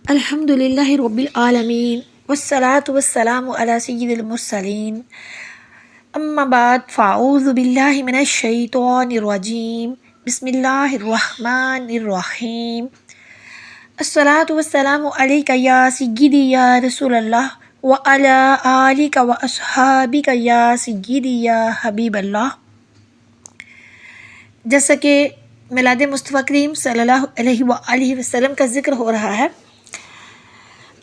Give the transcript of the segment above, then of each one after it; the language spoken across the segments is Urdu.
الحمد للہ رب العالمین والصلاة والسلام علی سید المرسلین اما بعد فاعوذ باللہ من الشیطان الرجیم بسم اللہ الرحمن الرحیم الصلاة والسلام علیک یا سیدی یا رسول اللہ وعلی آلک واصحابک یا سیدی یا حبیب اللہ۔ جیسا کہ میلاد مصطفیٰ کریم صلی اللہ علیہ وآلہ وسلم کا ذکر ہو رہا ہے،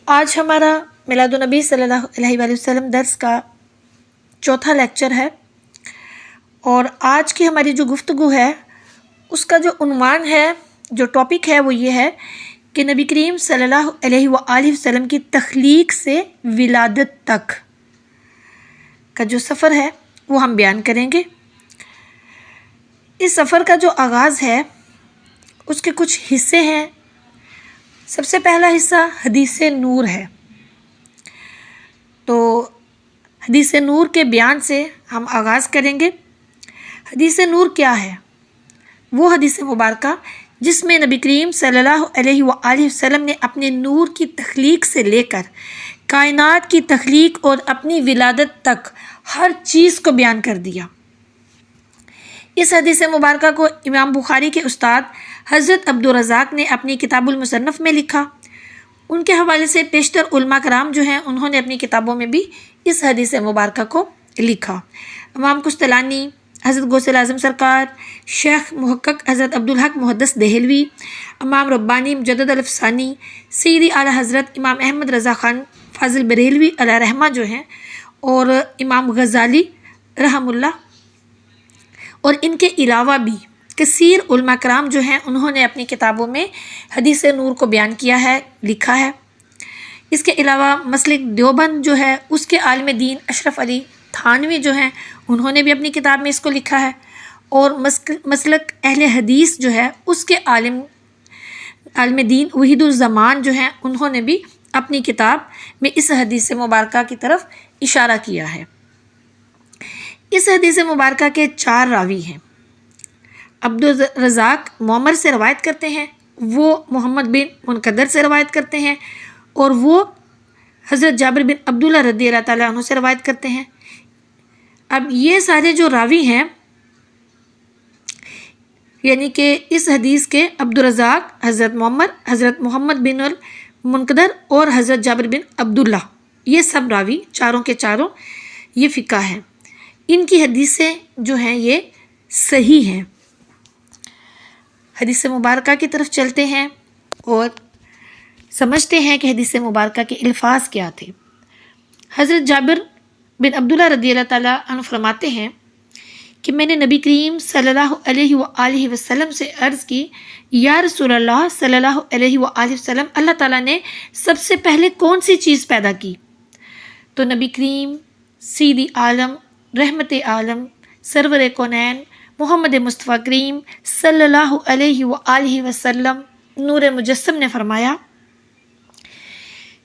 آج ہمارا میلاد النبی صلی اللہ علیہ وآلہ وسلم درس کا چوتھا لیکچر ہے، اور آج کی ہماری جو گفتگو ہے اس کا جو عنوان ہے، جو ٹاپک ہے، وہ یہ ہے کہ نبی کریم صلی اللہ علیہ وآلہ وسلم کی تخلیق سے ولادت تک کا جو سفر ہے وہ ہم بیان کریں گے۔ اس سفر کا جو آغاز ہے اس کے کچھ حصے ہیں۔ سب سے پہلا حصہ حدیث نور ہے، تو حدیث نور کے بیان سے ہم آغاز کریں گے۔ حدیث نور کیا ہے؟ وہ حدیث مبارکہ جس میں نبی کریم صلی اللہ علیہ وآلہ وسلم نے اپنے نور کی تخلیق سے لے کر کائنات کی تخلیق اور اپنی ولادت تک ہر چیز کو بیان کر دیا۔ اس حدیث مبارکہ کو امام بخاری کے استاد حضرت عبدالرزاق نے اپنی کتاب المصنف میں لکھا۔ ان کے حوالے سے پیشتر علماء کرام جو ہیں انہوں نے اپنی کتابوں میں بھی اس حدیث مبارکہ کو لکھا۔ امام کشتلانی، حضرت غوث اعظم سرکار، شیخ محقق حضرت عبدالحق محدث دہلوی، امام ربانی مجدد الافسانی، سیدی اعلیٰ حضرت امام احمد رضا خان فاضل بریلوی علیہ رحمہ جو ہیں، اور امام غزالی رحم اللہ، اور ان کے علاوہ بھی کثیر علماء کرام جو ہیں انہوں نے اپنی کتابوں میں حدیث نور کو بیان کیا ہے، لکھا ہے۔ اس کے علاوہ مسلک دیوبند جو ہے اس کے عالم دین اشرف علی تھانوی جو ہیں انہوں نے بھی اپنی کتاب میں اس کو لکھا ہے، اور مسلک اہل حدیث جو ہے اس کے عالم دین وحید الزمان جو ہیں انہوں نے بھی اپنی کتاب میں اس حدیث مبارکہ کی طرف اشارہ کیا ہے۔ اس حدیث مبارکہ کے 4 راوی ہیں۔ عبدالرزاق معمر سے روایت کرتے ہیں، وہ محمد بن منقدر سے روایت کرتے ہیں، اور وہ حضرت جابر بن عبداللہ رضی اللہ تعالیٰ عنہ سے روایت کرتے ہیں۔ اب یہ سارے جو راوی ہیں، یعنی کہ اس حدیث کے عبدالرزاق، حضرت معمر، حضرت محمد بن المنقدر اور حضرت جابر بن عبداللہ، یہ سب راوی چاروں کے چاروں یہ فقہ ہیں۔ ان کی حدیثیں جو ہیں یہ صحیح ہیں۔ حدیث مبارکہ کی طرف چلتے ہیں اور سمجھتے ہیں کہ حدیث مبارکہ کے الفاظ کیا تھے۔ حضرت جابر بن عبداللہ رضی اللہ تعالیٰ عنہ فرماتے ہیں کہ میں نے نبی کریم صلی اللہ علیہ وآلہ وسلم سے عرض کی، یا رسول اللہ صلی اللہ علیہ وآلہ وسلم، اللہ تعالیٰ نے سب سے پہلے کون سی چیز پیدا کی؟ تو نبی کریم سیدی عالم، رحمت عالم، سرور کونین محمد مصطفیٰ کریم صلی اللہ علیہ وآلہ وسلم نور مجسم نے فرمایا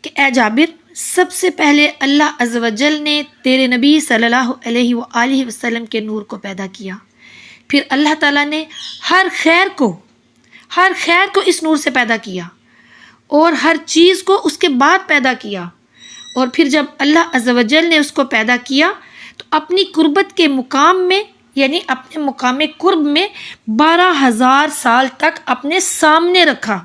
کہ اے جابر، سب سے پہلے اللہ عز و جل نے تیرے نبی صلی اللہ علیہ وآلہ وسلم کے نور کو پیدا کیا، پھر اللہ تعالیٰ نے ہر خیر کو اس نور سے پیدا کیا، اور ہر چیز کو اس کے بعد پیدا کیا، اور پھر جب اللہ عز و جل نے اس کو پیدا کیا تو اپنی قربت کے مقام میں، یعنی اپنے مقام قرب میں 12,000 سال تک اپنے سامنے رکھا۔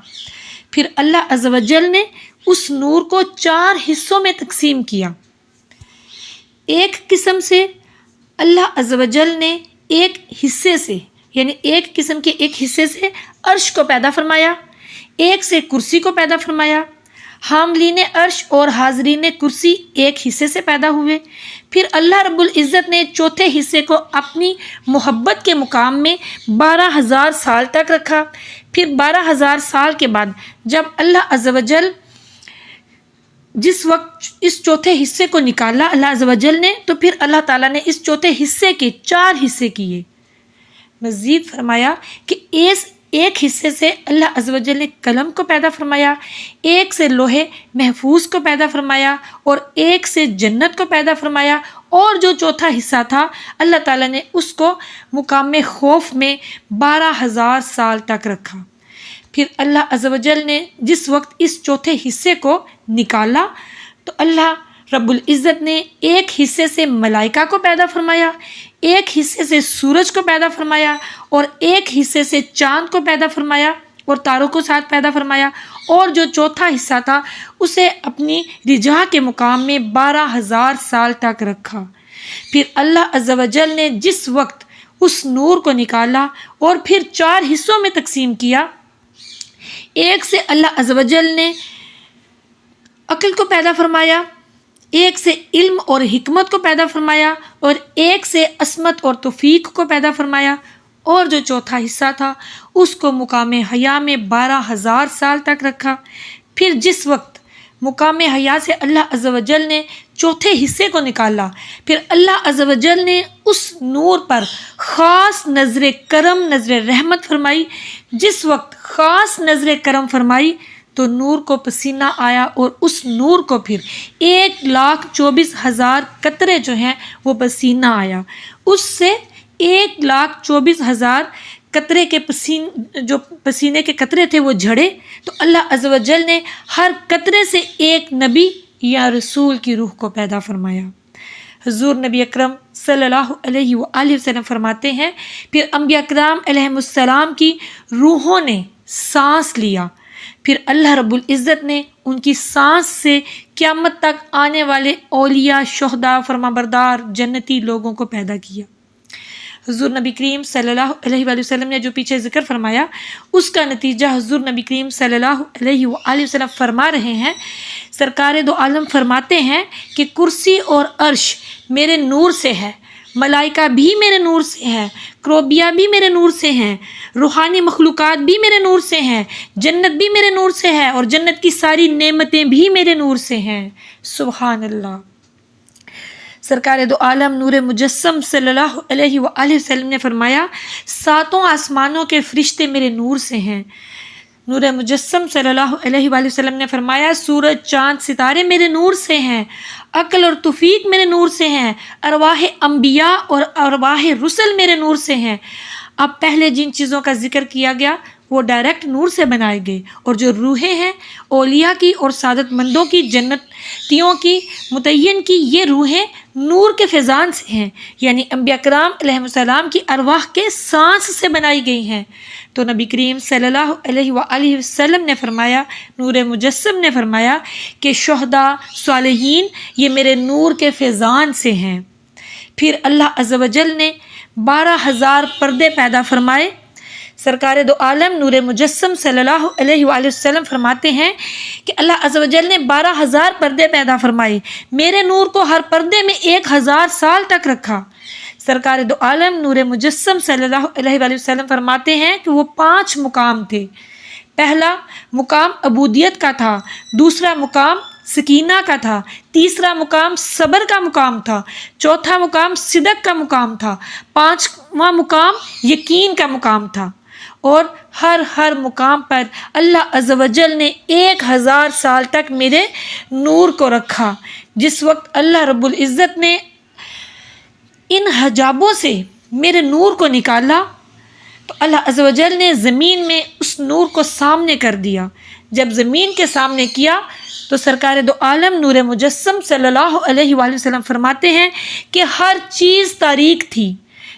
پھر اللہ عز و جل نے اس نور کو 4 حصوں میں تقسیم کیا۔ ایک قسم سے اللہ عز و جل نے ایک حصے سے، یعنی ایک قسم کے ایک حصے سے عرش کو پیدا فرمایا، ایک سے کرسی کو پیدا فرمایا۔ حاملین عرش اور حاضرین کرسی ایک حصے سے پیدا ہوئے۔ پھر اللہ رب العزت نے چوتھے حصے کو اپنی محبت کے مقام میں 12,000 سال تک رکھا۔ پھر 12,000 سال کے بعد جب اللہ عز و جل جس وقت اس چوتھے حصے کو نکالا اللہ عز و جل نے، تو پھر اللہ تعالیٰ نے اس چوتھے حصے کے 4 حصے کیے۔ مزید فرمایا کہ ایک حصے سے اللہ عز و جل نے قلم کو پیدا فرمایا، ایک سے لوح محفوظ کو پیدا فرمایا، اور ایک سے جنت کو پیدا فرمایا، اور جو چوتھا حصہ تھا اللہ تعالیٰ نے اس کو مقام خوف میں 12,000 سال تک رکھا۔ پھر اللہ عز و جل نے جس وقت اس چوتھے حصے کو نکالا تو اللہ رب العزت نے ایک حصے سے ملائکہ کو پیدا فرمایا، ایک حصے سے سورج کو پیدا فرمایا، اور ایک حصے سے چاند کو پیدا فرمایا اور تاروں کو ساتھ پیدا فرمایا، اور جو چوتھا حصہ تھا اسے اپنی رجا کے مقام میں 12,000 سال تک رکھا۔ پھر اللہ عز و جل نے جس وقت اس نور کو نکالا اور پھر 4 حصوں میں تقسیم کیا، ایک سے اللہ عز و جل نے عقل کو پیدا فرمایا، ایک سے علم اور حکمت کو پیدا فرمایا، اور ایک سے عصمت اور توفیق کو پیدا فرمایا، اور جو چوتھا حصہ تھا اس کو مقام حیا میں 12,000 سال تک رکھا۔ پھر جس وقت مقام حیا سے اللہ عز و جل نے چوتھے حصے کو نکالا، پھر اللہ عز و جل نے اس نور پر خاص نظر کرم، نظر رحمت فرمائی۔ جس وقت خاص نظر کرم فرمائی تو نور کو پسینہ آیا، اور اس نور کو پھر 1,24,000 قطرے جو ہیں وہ پسینہ آیا، اس سے 1,24,000 قطرے کے جو پسینے کے قطرے تھے وہ جھڑے، تو اللہ عز و جل نے ہر قطرے سے ایک نبی یا رسول کی روح کو پیدا فرمایا۔ حضور نبی اکرم صلی اللہ علیہ وآلہ وسلم فرماتے ہیں پھر انبیاء کرام علیہم السلام کی روحوں نے سانس لیا، پھر اللہ رب العزت نے ان کی سانس سے قیامت تک آنے والے اولیاء، شہداء، فرمانبردار، جنتی لوگوں کو پیدا کیا۔ حضور نبی کریم صلی اللہ علیہ وآلہ وسلم نے جو پیچھے ذکر فرمایا اس کا نتیجہ حضور نبی کریم صلی اللہ علیہ وآلہ وسلم فرما رہے ہیں۔ سرکار دو عالم فرماتے ہیں کہ کرسی اور عرش میرے نور سے ہے، ملائکہ بھی میرے نور سے ہے، کروبیا بھی میرے نور سے ہیں، روحانی مخلوقات بھی میرے نور سے ہیں، جنت بھی میرے نور سے ہے، اور جنت کی ساری نعمتیں بھی میرے نور سے ہیں۔ سبحان اللہ۔ سرکار دو عالم نور مجسم صلی اللہ علیہ وآلہ وسلم نے فرمایا 7 آسمانوں کے فرشتے میرے نور سے ہیں۔ نور مجسم صلی اللہ علیہ وآلہ وسلم نے فرمایا سورج، چاند، ستارے میرے نور سے ہیں، عقل اور توفیق میرے نور سے ہیں، ارواح انبیاء اور ارواح رسل میرے نور سے ہیں۔ اب پہلے جن چیزوں کا ذکر کیا گیا وہ ڈائریکٹ نور سے بنائے گئے، اور جو روحیں ہیں اولیاء کی اور سعادت مندوں کی، جنتیوں کی، متعین کی، یہ روحیں نور کے فیضان سے ہیں، یعنی انبیاء کرام علیہ السلام کی ارواح کے سانس سے بنائی گئی ہیں۔ تو نبی کریم صلی اللہ علیہ وآلہ وسلم نے فرمایا، نور مجسم نے فرمایا کہ شہداء، صالحین یہ میرے نور کے فیضان سے ہیں۔ پھر اللہ عز و جل نے 12,000 پردے پیدا فرمائے۔ سرکار دو عالم نور مجسم صلی اللہ علیہ وآلہ وسلم فرماتے ہیں کہ اللہ عز و جل نے 12,000 پردے پیدا فرمائے، میرے نور کو ہر پردے میں 1,000 سال تک رکھا۔ سرکار دو عالم نور مجسم صلی اللہ علیہ وآلہ وسلم فرماتے ہیں کہ وہ 5 مقام تھے۔ پہلا مقام عبودیت کا تھا، دوسرا مقام سکینہ کا تھا، تیسرا مقام صبر کا مقام تھا، چوتھا مقام صدق کا مقام تھا، 5واں مقام یقین کا مقام تھا، اور ہر مقام پر اللہ عز و جل نے 1,000 سال تک میرے نور کو رکھا۔ جس وقت اللہ رب العزت نے ان حجابوں سے میرے نور کو نکالا تو اللہ عز و جل نے زمین میں اس نور کو سامنے کر دیا۔ جب زمین کے سامنے کیا تو سرکار دو عالم نور مجسم صلی اللہ علیہ وآلہ وسلم فرماتے ہیں کہ ہر چیز تاریک تھی۔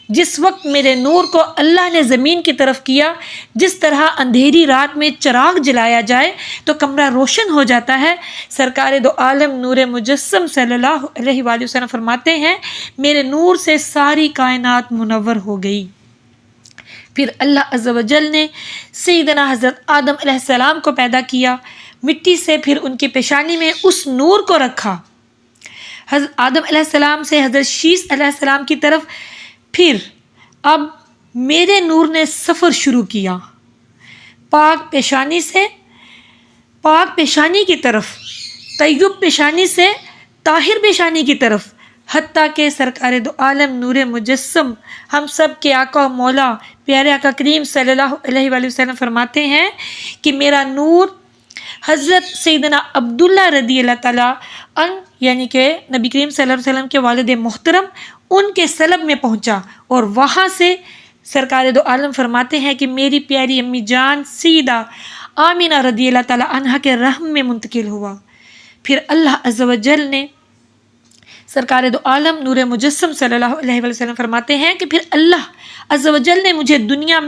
جس وقت میرے نور کو اللہ نے زمین کی طرف کیا، جس طرح اندھیری رات میں چراغ جلایا جائے تو کمرہ روشن ہو جاتا ہے، سرکار دو عالم نور مجسم صلی اللہ علیہ وآلہ وسلم فرماتے ہیں میرے نور سے ساری کائنات منور ہو گئی۔ پھر اللہ عز و جل نے سیدنا حضرت آدم علیہ السلام کو پیدا کیا مٹی سے، پھر ان کی پیشانی میں اس نور کو رکھا۔ حضرت آدم علیہ السلام سے حضرت شیس علیہ السلام کی طرف پھر اب میرے نور نے سفر شروع کیا، پاک پیشانی سے پاک پیشانی کی طرف، طیب پیشانی سے طاہر پیشانی کی طرف، حتیٰ کہ سرکار دو عالم نور مجسم ہم سب کے آقا و مولا پیارے آقا کریم صلی اللہ علیہ وآلہ وسلم فرماتے ہیں کہ میرا نور حضرت سیدنا عبداللہ رضی اللہ تعالیٰ عنہ یعنی کہ نبی کریم صلی اللہ علیہ وسلم کے والد محترم ان کے سلب میں پہنچا، اور وہاں سے سرکار دو عالم فرماتے ہیں کہ میری پیاری امی جان سیدہ آمینہ رضی اللہ تعالیٰ عنہ کے رحم میں منتقل ہوا۔ پھر اللہ عز و جل نے سرکار دو عالم نور مجسم صلی اللہ علیہ وسلم فرماتے ہیں کہ پھر اللہ عز و جل مجھے دنیا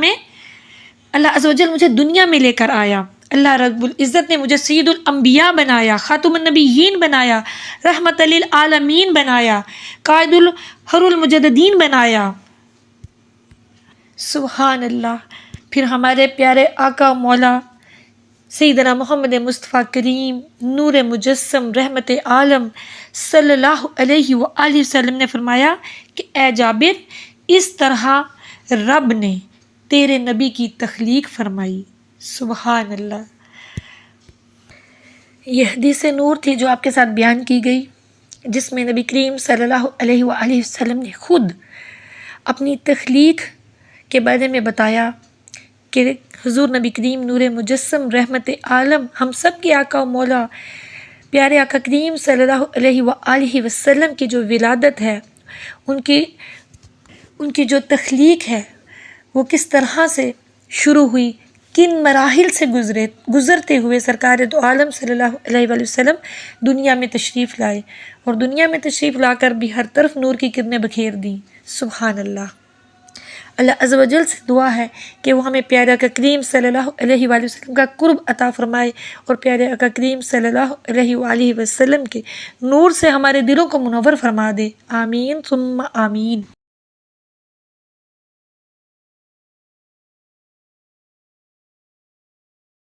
میں لے کر آیا۔ اللہ رب العزت نے مجھے سید الانبیاء بنایا، خاتم النبیین بنایا، رحمت للعالمین بنایا، قائد الحر المجددین بنایا۔ سبحان اللہ۔ پھر ہمارے پیارے آقا مولا سیدنا محمد مصطفیٰ کریم نور مجسم رحمت عالم صلی اللہ علیہ وآلہ وسلم نے فرمایا کہ اے جابر، اس طرح رب نے تیرے نبی کی تخلیق فرمائی۔ سبحان اللہ۔ یہ حدیث نور تھی جو آپ کے ساتھ بیان کی گئی، جس میں نبی کریم صلی اللہ علیہ وآلہ وسلم نے خود اپنی تخلیق کے بارے میں بتایا کہ حضور نبی کریم نور مجسم رحمت عالم ہم سب کے آقا و مولا پیارے آقا کریم صلی اللہ علیہ وآلہ وسلم کی جو ولادت ہے، ان کی جو تخلیق ہے وہ کس طرح سے شروع ہوئی، کن مراحل سے گزرتے ہوئے سرکار دو عالم صلی اللہ علیہ وآلہ وسلم دنیا میں تشریف لائے، اور دنیا میں تشریف لا کر بھی ہر طرف نور کی کرنیں بکھیر دیں۔ سبحان اللہ۔ اللہ عز و جل سے دعا ہے کہ وہ ہمیں پیارے آقا کریم صلی اللہ علیہ وآلہ وسلم کا قرب عطا فرمائے، اور پیارے آقا کریم صلی اللہ علیہ وآلہ وسلم کے نور سے ہمارے دلوں کو منور فرما دے۔ آمین ثم آمین۔